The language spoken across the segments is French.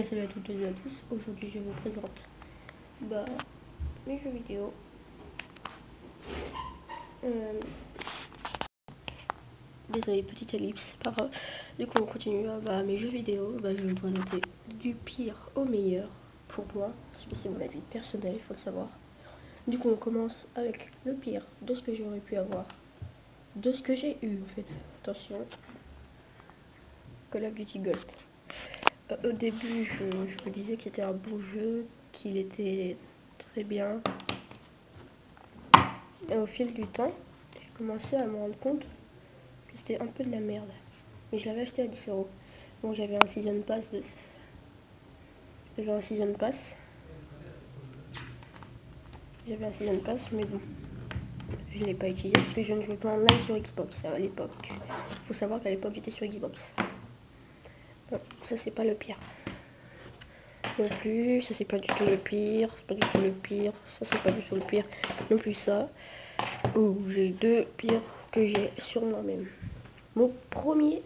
Salut à toutes et à tous, aujourd'hui je vous présente mes jeux vidéo. Désolé, petite ellipse, c'est pas grave. Du coup on continue mes jeux vidéo. Je vais vous présenter du pire au meilleur pour moi, parce que c'est mon avis personnel, il faut le savoir. Du coup on commence avec le pire de ce que j'aurais pu avoir, de ce que j'ai eu en fait. Attention, Call of Duty Ghost. Au début je me disais que c'était un bon jeu, qu'il était très bien. Et au fil du temps, j'ai commencé à me rendre compte que c'était un peu de la merde. Mais je l'avais acheté à 10 euros. Bon, j'avais un season pass J'avais un season pass. Mais bon, je ne l'ai pas utilisé parce que je ne jouais pas online sur Xbox à l'époque. Il faut savoir qu'à l'époque, j'étais sur Xbox. Bon, ça, c'est pas le pire. Non plus, ça, c'est pas du tout le pire. C'est pas du tout le pire. Ça, c'est pas du tout le pire. Non plus ça. Oh, j'ai deux pires que j'ai sur moi-même. Mon premier,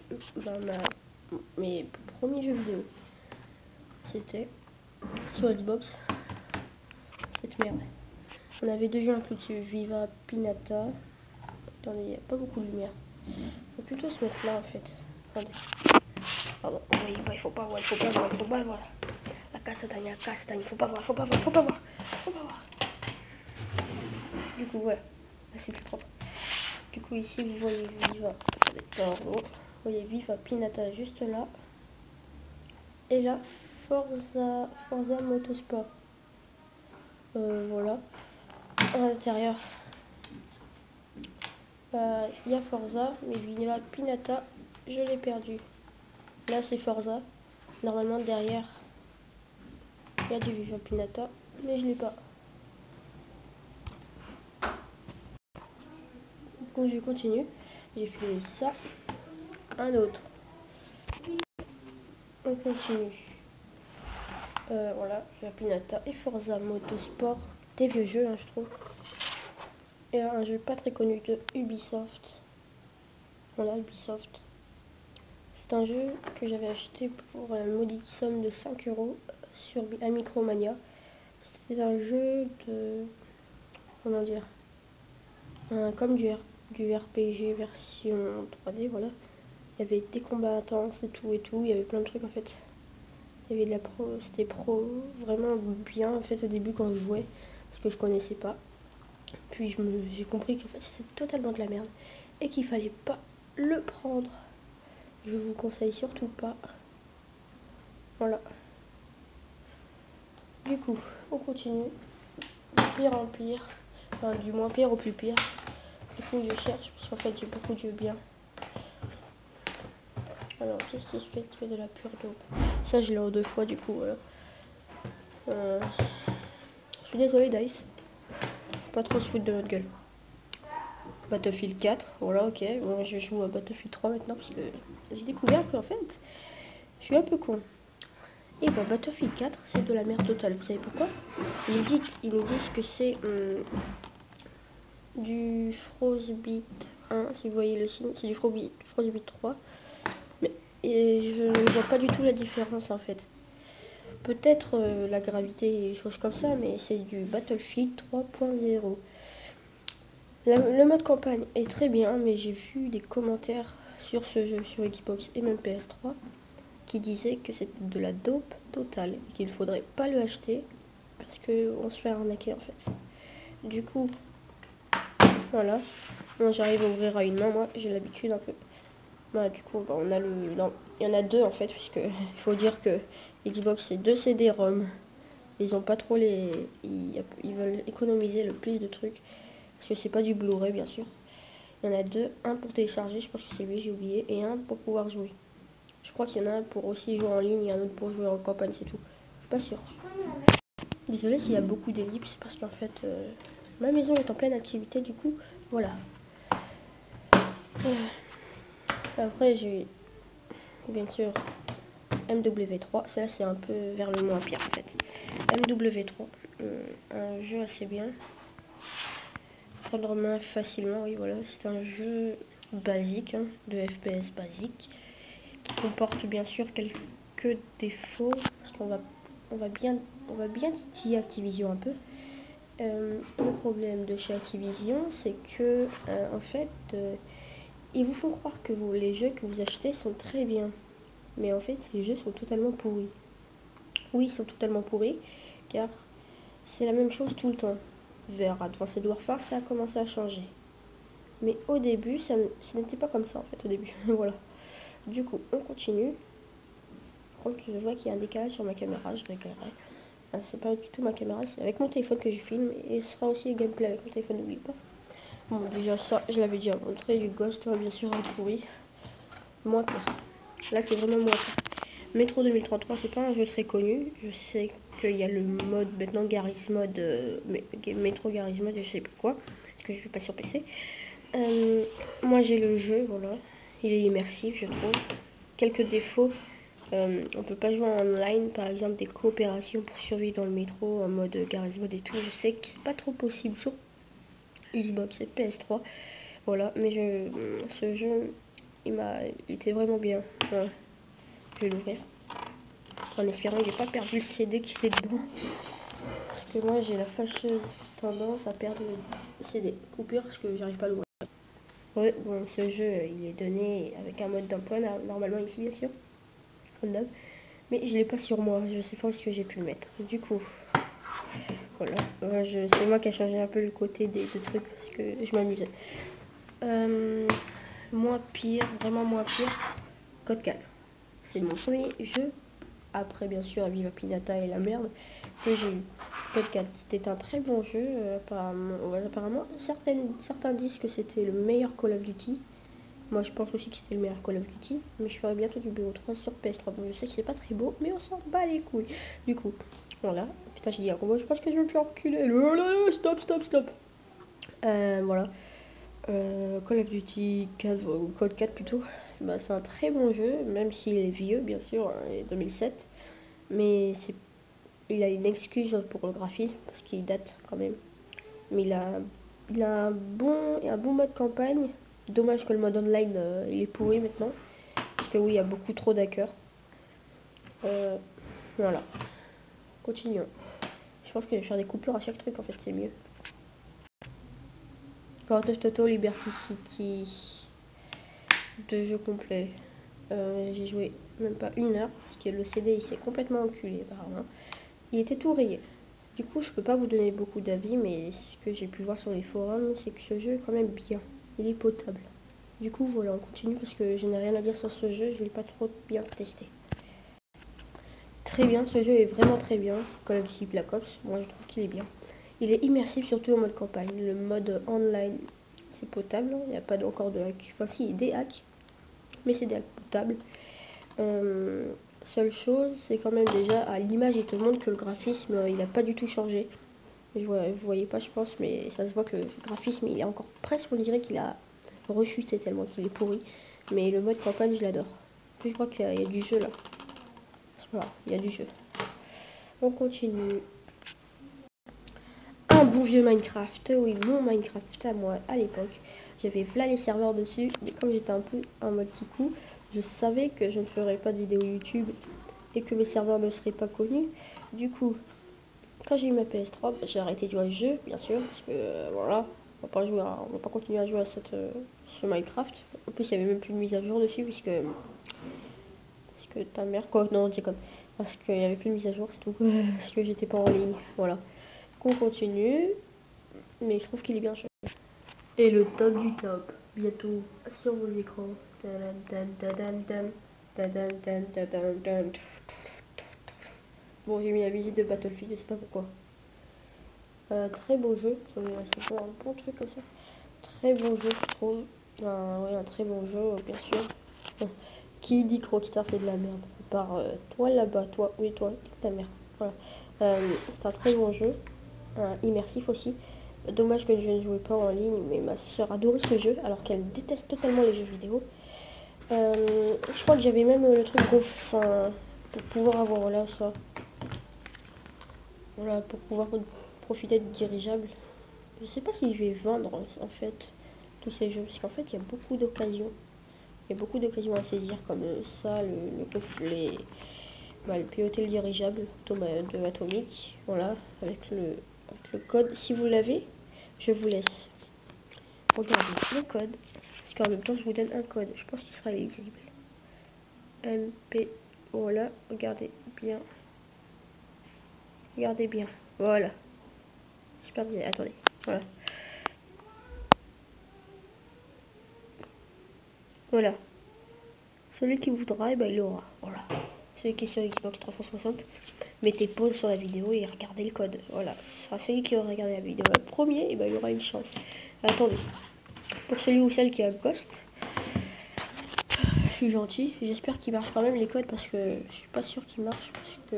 mes premiers jeux vidéo, c'était sur Xbox, cette merde. On avait deux jeux inclus dessus, Viva Pinata. Attendez, il n'y a pas beaucoup de lumière. On va plutôt se mettre là en fait. Attendez. Pardon, oui, il faut pas voir. La casse-tagne, il faut pas voir. Du coup, voilà. Là, c'est plus propre. Du coup, ici, vous voyez Viva. Vous voyez Viva Pinata juste là. Et là, Forza Motorsport. Voilà. À l'intérieur, il y a Forza, mais Viva Pinata, je l'ai perdu. Là, c'est Forza. Normalement, derrière, il y a du Viva Pinata, mais je l'ai pas. Du coup, je continue. J'ai fait ça. Un autre. On continue. Voilà, Viva Pinata et Forza Motorsport. Des vieux jeux, hein, je trouve. Et un jeu pas très connu de Ubisoft. Voilà, Ubisoft. C'est un jeu que j'avais acheté pour une modique somme de 5 euros sur Micromania. C'est un jeu de... comment dire, comme du RPG version 3D, voilà. Il y avait des combats intenses et tout, il y avait plein de trucs en fait. Il y avait de la pro, c'était pro, vraiment bien en fait au début quand je jouais, parce que je connaissais pas. Puis j'ai compris qu'en fait c'était totalement de la merde et qu'il fallait pas le prendre. Je vous conseille surtout pas. Voilà. Du coup, on continue. De pire en pire. Enfin, du moins pire au plus pire. Du coup, je cherche parce qu'en fait, j'ai beaucoup de jeux bien. Alors, qu'est-ce qui se fait de la pure dope? Ça, je l'ai en 2 fois, du coup, voilà. Je suis désolée, Dice. Faut pas trop se foutre de notre gueule. Battlefield 4, voilà, ok. Bon, je joue à Battlefield 3 maintenant parce que j'ai découvert qu'en fait, je suis un peu con. Et Battlefield 4, c'est de la merde totale. Vous savez pourquoi? Ils nous disent que c'est du Frostbite 1, si vous voyez le signe, c'est du Frostbite 3. Mais je ne vois pas du tout la différence en fait. Peut-être la gravité et choses comme ça, mais c'est du Battlefield 3.0. Le mode campagne est très bien, mais j'ai vu des commentaires sur ce jeu, sur Xbox et même PS3, qui disaient que c'était de la dope totale et qu'il ne faudrait pas le acheter parce qu'on se fait arnaquer en fait. Du coup, voilà. Moi j'arrive à ouvrir à une main, moi j'ai l'habitude un peu. Du coup, on a il y en a deux en fait, puisque il faut dire que Xbox c'est 2 CD-ROM. Ils ont pas trop ils veulent économiser le plus de trucs. Parce que c'est pas du Blu-ray bien sûr. Il y en a deux, un pour télécharger, je pense que c'est lui, j'ai oublié, et un pour pouvoir jouer. Je crois qu'il y en a un pour aussi jouer en ligne et un autre pour jouer en campagne, c'est tout. Je suis pas sûre. Désolée s'il y a beaucoup d'ellipses parce qu'en fait ma maison est en pleine activité, du coup voilà. Après j'ai bien sûr MW3, ça c'est un peu vers le moins pire en fait. MW3, un jeu assez bien. Prendre en main facilement, oui voilà, c'est un jeu basique, de FPS basique, qui comporte bien sûr quelques quelques défauts parce on va bien titiller Activision un peu. Le problème de chez Activision, c'est que en fait, ils vous font croire que les jeux que vous achetez sont très bien, mais en fait, ces jeux sont totalement pourris. Oui, ils sont totalement pourris, car c'est la même chose tout le temps. Vers Advanced Warfare, ça a commencé à changer. Mais au début, ça n'était pas comme ça en fait, au début. Voilà. Du coup, on continue. Par contre, je vois qu'il y a un décalage sur ma caméra, je réglerai. C'est pas du tout ma caméra, c'est avec mon téléphone que je filme et ce sera aussi le gameplay avec mon téléphone, n'oublie pas. Bon, déjà ça, je l'avais déjà montré, du Ghost, bien sûr, un pourri. Moins pire. Là, c'est vraiment moins pire. Metro 2033, c'est pas un jeu très connu. Je sais qu'il y a le mode maintenant Garry's Mod, Metro Garry's Mod, je sais plus quoi, parce que je suis pas sur PC. Moi, j'ai le jeu, voilà. Il est immersif, je trouve. Quelques défauts. On peut pas jouer en online, par exemple des coopérations pour survivre dans le métro en mode Garry's Mod et tout. Je sais que c'est pas trop possible sur Xbox et PS3. Voilà, mais ce jeu, il était vraiment bien. Voilà. Je vais l'ouvrir. En espérant que j'ai pas perdu le CD qui était dedans. Parce que moi j'ai la fâcheuse tendance à perdre le CD. Coupure parce que j'arrive pas à l'ouvrir. Ouais, bon, ce jeu il est donné avec un mode d'emploi, normalement ici bien sûr. Mais je l'ai pas sur moi, je sais pas où est-ce que j'ai pu le mettre. Du coup, voilà. C'est moi qui a changé un peu le côté des trucs parce que je m'amusais. Moins pire, vraiment moins pire. Code 4. C'est mon premier jeu, après bien sûr Viva Pinata et la merde, que j'ai eu. Code 4, c'était un très bon jeu. Apparemment certains disent que c'était le meilleur Call of Duty. Moi je pense aussi que c'était le meilleur Call of Duty. Mais je ferai bientôt du BO3 sur PS3. Bon, je sais que c'est pas très beau, mais on s'en bat les couilles. Du coup, voilà. Putain, j'ai dit un combo, je pense que je vais me faire reculer. Oh là là, stop. Voilà. Call of Duty 4, Code 4 plutôt, bah, c'est un très bon jeu, même s'il est vieux bien sûr, hein, il est 2007, mais il a une excuse pour le graphisme parce qu'il date quand même. Mais il a un bon mode campagne. Dommage que le mode online il est pourri maintenant, parce que oui, il y a beaucoup trop d'hackers. Voilà, continuons. Je pense que je vais faire des coupures à chaque truc en fait, c'est mieux. Grand Theft Auto Liberty City, 2 jeux complets. J'ai joué même pas 1 heure, parce que le CD il s'est complètement enculé apparemment. Il était tout rayé. Du coup, je peux pas vous donner beaucoup d'avis, mais ce que j'ai pu voir sur les forums, c'est que ce jeu est quand même bien. Il est potable. Du coup, voilà, on continue parce que je n'ai rien à dire sur ce jeu, je l'ai pas trop bien testé. Très bien, ce jeu est vraiment très bien. Call of Duty Black Ops, moi je trouve qu'il est bien. Il est immersif surtout au mode campagne. Le mode online, c'est potable, il n'y a pas encore de hack. Enfin si, des hacks, mais c'est des hacks potables. Seule chose, c'est quand même déjà à l'image, il te montre que le graphisme, il n'a pas du tout changé. Vous voyez pas, je pense, mais ça se voit que le graphisme, il est encore presque, on dirait qu'il a rechuté tellement qu'il est pourri. Mais le mode campagne, je l'adore. Puis je crois qu'il y a du jeu là. Voilà, il y a du jeu. On continue. Un bon vieux Minecraft, oui, mon Minecraft à moi à l'époque. J'avais là les serveurs dessus, mais comme j'étais un peu en mode petit coup, je savais que je ne ferais pas de vidéo YouTube et que mes serveurs ne seraient pas connus. Du coup, quand j'ai eu ma PS3, j'ai arrêté de jouer à ce jeu, bien sûr, parce que voilà, on va pas continuer à jouer à ce Minecraft. En plus, il n'y avait même plus de mise à jour dessus, puisque ta mère, quoi, non, je déconne. Parce qu'il n'y avait plus de mise à jour, c'est tout. Parce que j'étais pas en ligne, voilà. On continue, mais je trouve qu'il est bien chouette. Et le top du top, bientôt sur vos écrans. Bon, j'ai mis la musique de Battlefield, je sais pas pourquoi. Très beau jeu, c'est pour un bon truc comme ça. Très bon jeu, je trouve. Ouais, un très bon jeu, bien sûr. Qui dit que Rockstar c'est de la merde? Par toi là-bas, toi, oui, toi, ta mère. Voilà. C'est un très bon jeu, immersif aussi. Dommage que je ne jouais pas en ligne, mais ma soeur adorait ce jeu, alors qu'elle déteste totalement les jeux vidéo. Je crois que j'avais même le truc pour pouvoir avoir, voilà, ça. Voilà, pour pouvoir profiter de dirigeables. Je sais pas si je vais vendre, en fait, tous ces jeux, parce qu'en fait, il y a beaucoup d'occasions. Il y a beaucoup d'occasions à saisir, comme ça, le coffret, le piloter le dirigeable de Atomic. Voilà, avec le code. Si vous l'avez, je vous laisse regarder le code. Parce qu'en même temps, je vous donne un code. Je pense qu'il sera lisible. MP. Voilà, regardez bien. Regardez bien. Voilà. Super bien. Attendez. Voilà. Voilà. Celui qui voudra, il l'aura. Voilà. Celui qui est sur Xbox 360, mettez pause sur la vidéo et regardez le code. Voilà. Ce sera celui qui aura regardé la vidéo le premier, il aura une chance. Attendez. Pour celui ou celle qui a Ghost, je suis gentil. J'espère qu'il marche quand même les codes parce que je suis pas sûr qu'il marche. Parce que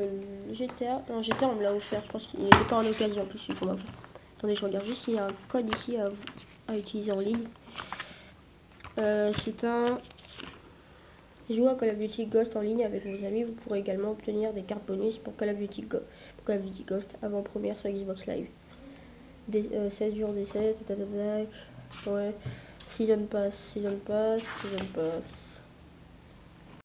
le GTA. Non, GTA, on me l'a offert. Je pense qu'il n'était pas en occasion en plus, celui qu'on m'a offert. Attendez, je regarde juste s'il y a un code ici à utiliser en ligne. C'est un. Jouer à Call of Duty Ghost en ligne avec vos amis. Vous pourrez également obtenir des cartes bonus pour Call of Duty Ghost avant-première sur Xbox Live. 16 jours d'essai. Ouais. Season Pass.